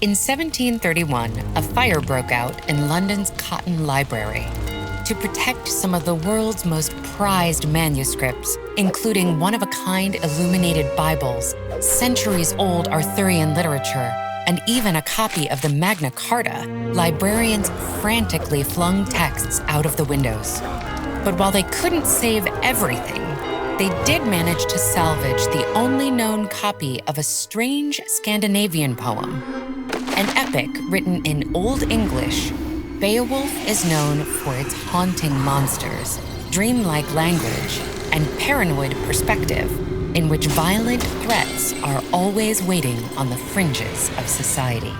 In 1731, a fire broke out in London's Cotton Library. To protect some of the world's most prized manuscripts, including one-of-a-kind illuminated Bibles, centuries-old Arthurian literature, and even a copy of the Magna Carta, librarians frantically flung texts out of the windows. But while they couldn't save everything, they did manage to salvage the only known copy of a strange Scandinavian poem. An epic written in Old English, Beowulf is known for its haunting monsters, dreamlike language, and paranoid perspective, in which violent threats are always waiting on the fringes of society.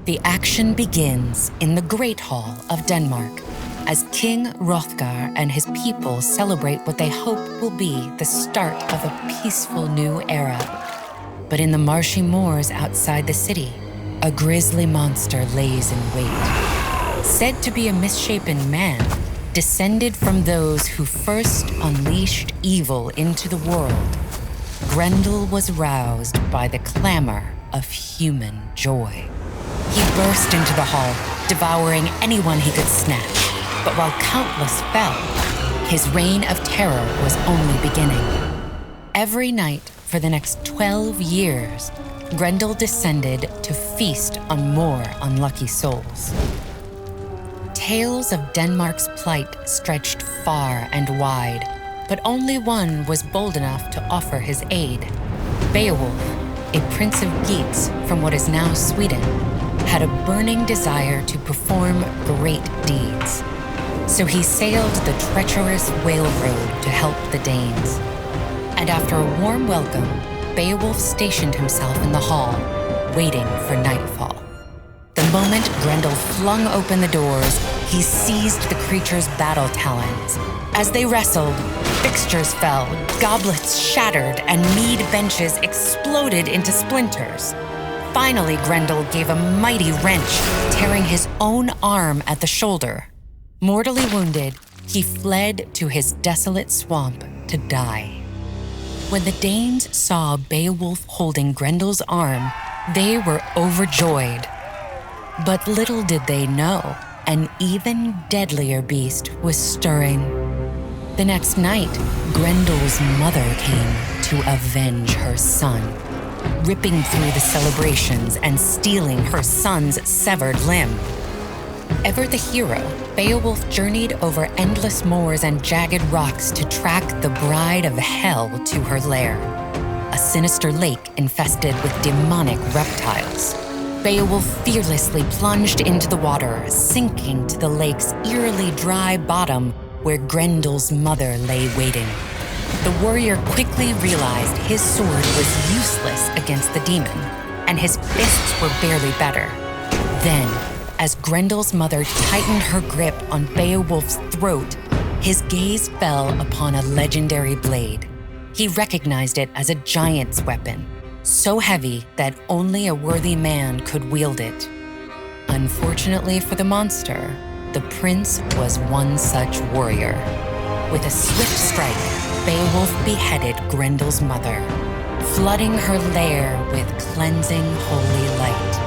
The action begins in the Great Hall of Denmark, as King Hrothgar and his people celebrate what they hope will be the start of a peaceful new era. But in the marshy moors outside the city, a grisly monster lays in wait. Said to be a misshapen man, descended from those who first unleashed evil into the world, Grendel was roused by the clamor of human joy. He burst into the hall, devouring anyone he could snatch. But while countless fell, his reign of terror was only beginning. Every night for the next 12 years, Grendel descended to feast on more unlucky souls. Tales of Denmark's plight stretched far and wide, but only one was bold enough to offer his aid. Beowulf, a prince of Geats from what is now Sweden, had a burning desire to perform great deeds. So he sailed the treacherous whale road to help the Danes. And after a warm welcome, Beowulf stationed himself in the hall, waiting for nightfall. The moment Grendel flung open the doors, he seized the creature's battle talons. As they wrestled, fixtures fell, goblets shattered, and mead benches exploded into splinters. Finally, Grendel gave a mighty wrench, tearing his own arm at the shoulder. Mortally wounded, he fled to his desolate swamp to die. When the Danes saw Beowulf holding Grendel's arm, they were overjoyed. But little did they know, an even deadlier beast was stirring. The next night, Grendel's mother came to avenge her son, ripping through the celebrations and stealing her son's severed limb. Ever the hero, Beowulf journeyed over endless moors and jagged rocks to track the bride of Hel to her lair, a sinister lake infested with demonic reptiles. Beowulf fearlessly plunged into the water, sinking to the lake's eerily dry bottom where Grendel's mother lay waiting. The warrior quickly realized his sword was useless against the demon, and his fists were barely better. Then, as Grendel's mother tightened her grip on Beowulf's throat, his gaze fell upon a legendary blade. He recognized it as a giant's weapon, so heavy that only a worthy man could wield it. Unfortunately for the monster, the prince was one such warrior. With a swift strike, Beowulf beheaded Grendel's mother, flooding her lair with cleansing holy light.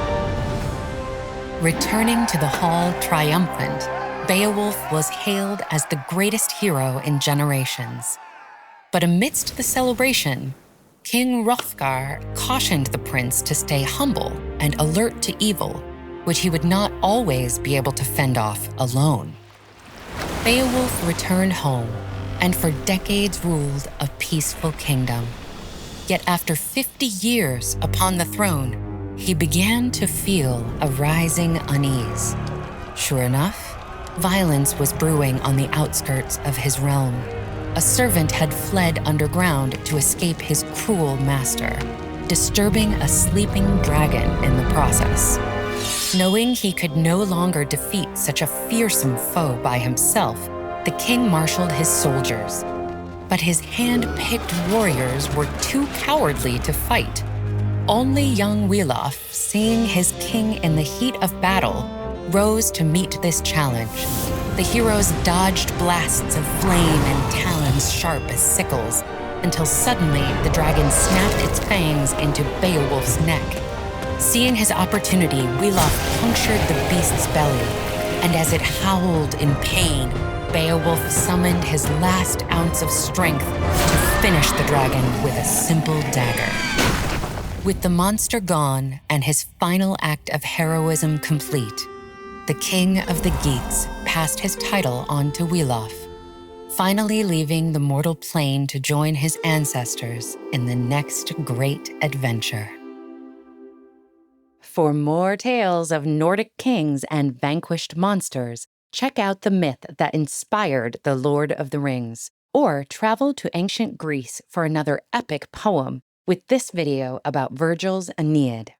Returning to the hall triumphant, Beowulf was hailed as the greatest hero in generations. But amidst the celebration, King Hrothgar cautioned the prince to stay humble and alert to evil, which he would not always be able to fend off alone. Beowulf returned home and for decades ruled a peaceful kingdom. Yet after 50 years upon the throne, he began to feel a rising unease. Sure enough, violence was brewing on the outskirts of his realm. A servant had fled underground to escape his cruel master, disturbing a sleeping dragon in the process. Knowing he could no longer defeat such a fearsome foe by himself, the king marshaled his soldiers. But his hand-picked warriors were too cowardly to fight. Only young Wiglaf, seeing his king in the heat of battle, rose to meet this challenge. The heroes dodged blasts of flame and talons sharp as sickles, until suddenly the dragon snapped its fangs into Beowulf's neck. Seeing his opportunity, Wiglaf punctured the beast's belly, and as it howled in pain, Beowulf summoned his last ounce of strength to finish the dragon with a simple dagger. With the monster gone and his final act of heroism complete, the king of the Geats passed his title on to Wiglaf, finally leaving the mortal plane to join his ancestors in the next great adventure. For more tales of Nordic kings and vanquished monsters, check out the myth that inspired The Lord of the Rings, or travel to ancient Greece for another epic poem with this video about Virgil's Aeneid.